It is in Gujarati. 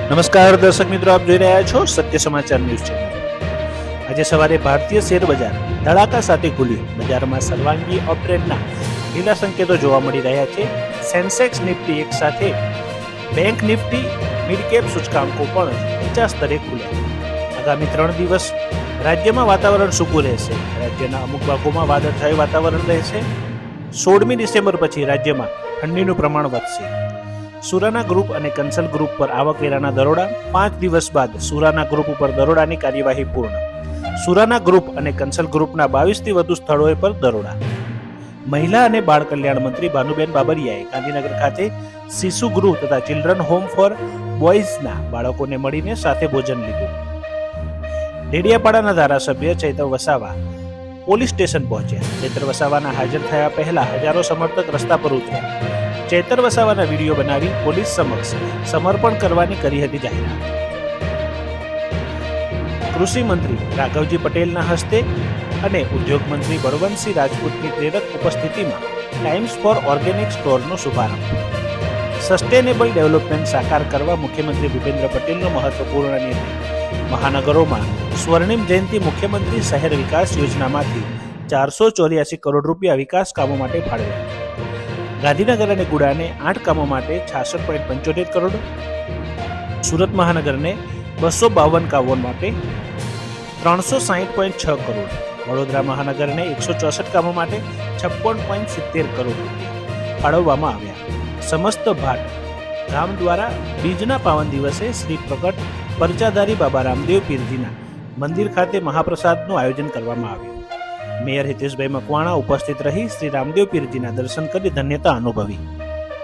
નમસ્કાર દર્શક મિત્રો, આપ જોઈ રહ્યા છો સત્ય સમાચાર ન્યૂઝ ચેનલ। આજે સવારે ભારતીય શેર બજાર ધડાકા સાથે ખુલ્યું। બજારમાં સર્વાંગી અપટ્રેન્ડના લીલા સંકેતો જોવા મળી રહ્યા છે। સેન્સેક્સ નિફ્ટી એક સાથે, બેંક નિફ્ટી, મિડ કેપ સૂચકાંકો પણ ઊંચા સ્તરે ખુલ્યા। આગામી 3 દિવસ રાજ્યમાં વાતાવરણ સૂકું રહેશે। રાજ્યના અમુક ભાગોમાં વાદળછાયું વાતાવરણ રહેશે। 16મી ડિસેમ્બર પછી રાજ્યમાં ઠંડીનું પ્રમાણ વધશે। સુરાના ગ્રુપ અને કંસલ ગ્રુપ પર આવકવેરાના દરોડા। 5 દિવસ બાદ સુરાના ગ્રુપ ઉપર દરોડાની કાર્યવાહી પૂર્ણ। સુરાના ગ્રુપ અને કંસલ ગ્રુપના 22થી વધુ સ્થળોએ પર દરોડા। મહિલા અને બાળ કલ્યાણ મંત્રી ભાનુબેન બાબરિયાએ ગાંધીનગર ખાતે શિશુ ગૃહ તથા ચિલ્ડ્રન હોમ ફોર બોયઝના બાળકોને મળીને સાથે ભોજન લીધું। ડેડિયાપાડાના ધારાસભ્ય ચૈતર વસાવા પોલીસ સ્ટેશન પહોંચ્યા। ચૈતર વસાવાના હાજર થયા પહેલા હજારો સમર્થક રસ્તા પર ઉતર્યા। ચૈતર વસાવાના વિડીયો બનાવી પોલીસ સમક્ષ સમર્પણ કરવાની કરી હતી જાહેરાત। કૃષિ મંત્રી રાઘવજી પટેલના હસ્તે અને ઉદ્યોગ મંત્રી બળવંતસિંહ રાજપૂતની પ્રેરક ઉપસ્થિતિમાં ટાઈમ્સ ફોર ઓર્ગેનિક સ્ટોરનો શુભારંભ। સસ્ટેનેબલ ડેવલપમેન્ટ સાકાર કરવા મુખ્યમંત્રી ભૂપેન્દ્ર પટેલનો મહત્વપૂર્ણ નિર્ણય। મહાનગરોમાં સ્વર્ણિમ જયંતિ મુખ્યમંત્રી શહેર વિકાસ યોજનામાંથી 484 કરોડ રૂપિયા વિકાસ કામો માટે ફાળવ્યા। ગાંધીનગર અને ગુડાને 8 કામો માટે 66.75 કરોડ, સુરત મહાનગરને 252 કામો માટે 360.6 કરોડ, વડોદરા મહાનગરને 164 કામો માટે 56.70 કરોડ રૂપિયા ફાળવવામાં આવ્યા। સમસ્ત ભાટ ગામ દ્વારા બીજના પાવન દિવસે શ્રી પ્રગટ પરચાધારી બાબા રામદેવ પીરજીના મંદિર ખાતે મહાપ્રસાદનું આયોજન કરવામાં આવ્યું। મેયર હિતેશભાઈ મકવાણા ઉપસ્થિત રહી શ્રી રામદેવ પીરજીના દર્શન કરી ધન્યતા અનુભવી।